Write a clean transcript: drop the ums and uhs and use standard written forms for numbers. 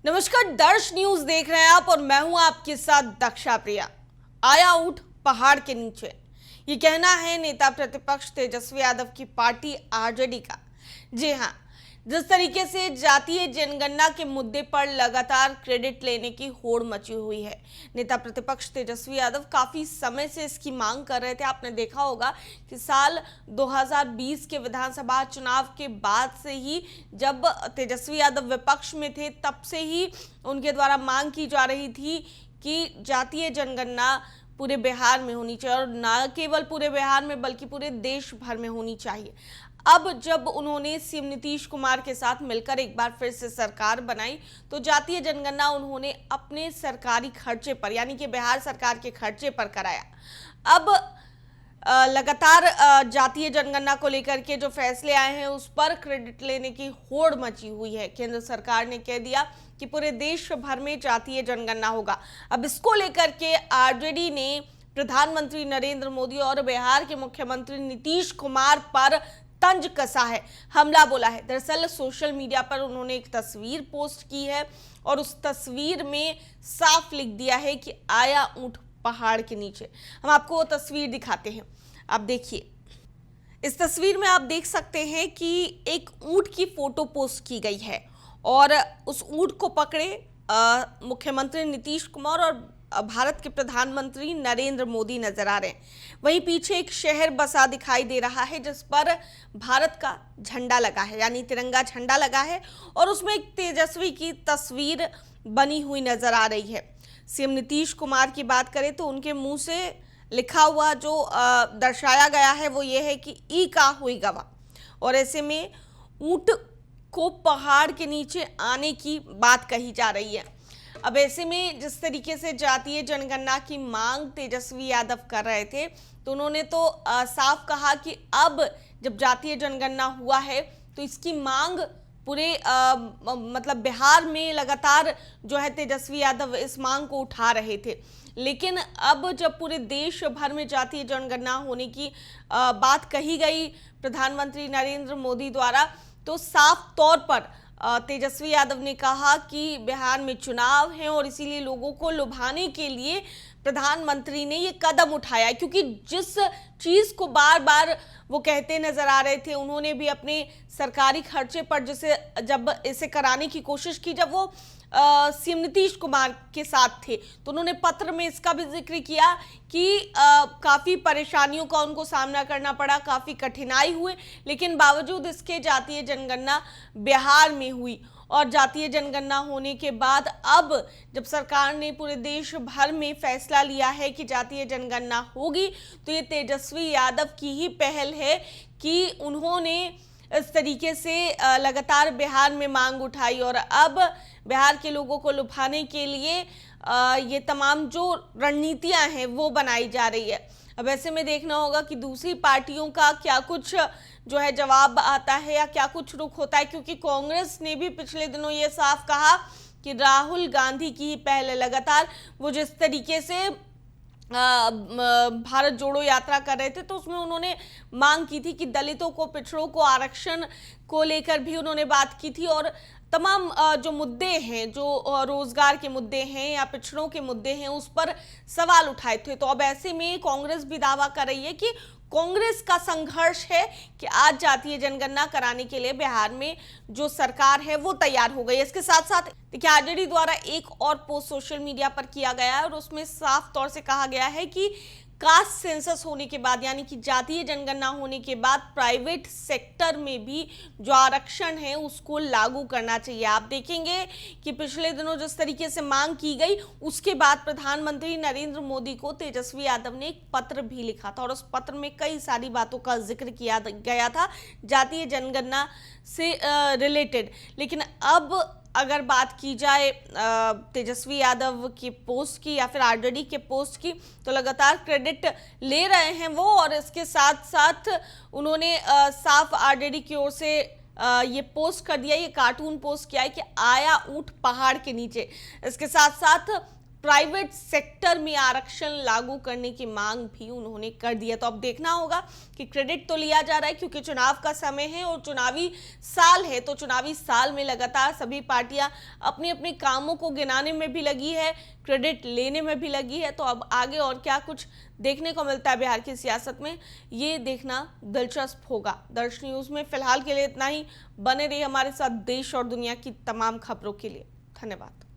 नमस्कार, दर्श न्यूज देख रहे हैं आप और मैं हूं आपके साथ दक्षा प्रिया। आया ऊंट पहाड़ के नीचे, ये कहना है नेता प्रतिपक्ष तेजस्वी यादव की पार्टी आरजेडी का। जी हां, जिस तरीके से जातीय जनगणना के मुद्दे पर लगातार क्रेडिट लेने की होड़ मची हुई है, नेता प्रतिपक्ष तेजस्वी यादव काफी समय से इसकी मांग कर रहे थे। आपने देखा होगा कि साल 2020 के विधानसभा चुनाव के बाद से ही, जब तेजस्वी यादव विपक्ष में थे, तब से ही उनके द्वारा मांग की जा रही थी कि जातीय जनगणना पूरे बिहार में होनी चाहिए, और न केवल पूरे बिहार में बल्कि पूरे देश भर में होनी चाहिए। अब जब उन्होंने सीएम नीतीश कुमार के साथ मिलकर एक बार फिर से सरकार बनाई, तो जातीय जनगणना उन्होंने अपने सरकारी खर्चे पर, यानी कि बिहार सरकार के खर्चे पर कराया। अब लगातार जातीय जनगणना को लेकर के जो फैसले आए हैं, उस पर क्रेडिट लेने की होड़ मची हुई है। केंद्र सरकार ने कह दिया कि पूरे देश भर में जातीय जनगणना होगा। अब इसको लेकर के आरजेडी ने प्रधानमंत्री नरेंद्र मोदी और बिहार के मुख्यमंत्री नीतीश कुमार पर तंज कसा है, हमला बोला है। दरअसल सोशल मीडिया पर उन्होंने एक तस्वीर पोस्ट की है और उस तस्वीर में साफ लिख दिया है कि आया ऊंट पहाड़ के नीचे। हम आपको वो तस्वीर दिखाते हैं, आप देखिए। इस तस्वीर में आप देख सकते हैं कि एक ऊंट की फोटो पोस्ट की गई है और उस ऊंट को पकड़े मुख्यमंत्री नीतीश कुमार और भारत के प्रधानमंत्री नरेंद्र मोदी नजर आ रहे हैं। वहीं पीछे एक शहर बसा दिखाई दे रहा है, जिस पर भारत का झंडा लगा है, यानी तिरंगा झंडा लगा है, और उसमें एक तेजस्वी की तस्वीर बनी हुई नजर आ रही है। सीएम नीतीश कुमार की बात करें तो उनके मुंह से लिखा हुआ जो दर्शाया गया है वो ये है कि ई का हुई गवा, और ऐसे में ऊंट को पहाड़ के नीचे आने की बात कही जा रही है। अब ऐसे में जिस तरीके से जातीय जनगणना की मांग तेजस्वी यादव कर रहे थे, तो उन्होंने तो साफ कहा कि अब जब जातीय जनगणना हुआ है तो इसकी मांग पूरे मतलब बिहार में लगातार जो है तेजस्वी यादव इस मांग को उठा रहे थे। लेकिन अब जब पूरे देश भर में जातीय जनगणना होने की बात कही गई प्रधानमंत्री नरेंद्र मोदी द्वारा, तो साफ तौर पर तेजस्वी यादव ने कहा कि बिहार में चुनाव है और इसीलिए लोगों को लुभाने के लिए प्रधानमंत्री ने ये कदम उठाया, क्योंकि जिस चीज को बार बार वो कहते नजर आ रहे थे, उन्होंने भी अपने सरकारी खर्चे पर जब इसे कराने की कोशिश की, जब वो सीएम नीतीश कुमार के साथ थे, तो उन्होंने पत्र में इसका भी जिक्र किया कि काफी परेशानियों का उनको सामना करना पड़ा, काफी कठिनाई हुए, लेकिन बावजूद इसके जातीय जनगणना बिहार में हुई। और जातीय जनगणना होने के बाद अब जब सरकार ने पूरे देश भर में फैसला लिया है कि जातीय जनगणना होगी, तो ये तेजस्वी यादव की ही पहल है कि उन्होंने इस तरीके से लगातार बिहार में मांग उठाई, और अब बिहार के लोगों को लुभाने के लिए ये तमाम जो रणनीतियां हैं वो बनाई जा रही है। अब ऐसे में देखना होगा कि दूसरी पार्टियों का क्या कुछ जो है जवाब आता है या क्या कुछ रुख होता है, क्योंकि कांग्रेस ने भी पिछले दिनों ये साफ कहा कि राहुल गांधी की पहले लगातार वो जिस तरीके से भारत जोड़ो यात्रा कर रहे थे, तो उसमें उन्होंने मांग की थी कि दलितों को, पिछड़ों को आरक्षण को लेकर भी उन्होंने बात की थी, और तमाम जो मुद्दे हैं, जो रोजगार के मुद्दे हैं या पिछड़ों के मुद्दे हैं, उस पर सवाल उठाए थे। तो अब ऐसे में कांग्रेस भी दावा कर रही है कि कांग्रेस का संघर्ष है कि आज जातीय जनगणना कराने के लिए बिहार में जो सरकार है वो तैयार हो गई है। इसके साथ साथ देखिए, आरजेडी द्वारा एक और पोस्ट सोशल मीडिया पर किया गया है और उसमें साफ तौर से कहा गया है कि कास्ट सेंसस होने के बाद, यानी कि जातीय जनगणना होने के बाद, प्राइवेट सेक्टर में भी जो आरक्षण है उसको लागू करना चाहिए। आप देखेंगे कि पिछले दिनों जिस तरीके से मांग की गई, उसके बाद प्रधानमंत्री नरेंद्र मोदी को तेजस्वी यादव ने एक पत्र भी लिखा था और उस पत्र में कई सारी बातों का जिक्र किया गया था जातीय जनगणना से रिलेटेड। लेकिन अब अगर बात की जाए तेजस्वी यादव की पोस्ट की या फिर आरजेडी के पोस्ट की, तो लगातार क्रेडिट ले रहे हैं वो, और इसके साथ साथ उन्होंने साफ आरजेडी की ओर से ये पोस्ट कर दिया, ये कार्टून पोस्ट किया है कि आया ऊंट पहाड़ के नीचे। इसके साथ साथ प्राइवेट सेक्टर में आरक्षण लागू करने की मांग भी उन्होंने कर दी है। तो अब देखना होगा कि क्रेडिट तो लिया जा रहा है क्योंकि चुनाव का समय है और चुनावी साल है, तो चुनावी साल में लगातार सभी पार्टियां अपने अपने कामों को गिनाने में भी लगी है, क्रेडिट लेने में भी लगी है। तो अब आगे और क्या कुछ देखने को मिलता है बिहार की सियासत में, ये देखना दिलचस्प होगा। दर्श न्यूज में फिलहाल के लिए इतना ही। बने रहिए हमारे साथ देश और दुनिया की तमाम खबरों के लिए। धन्यवाद।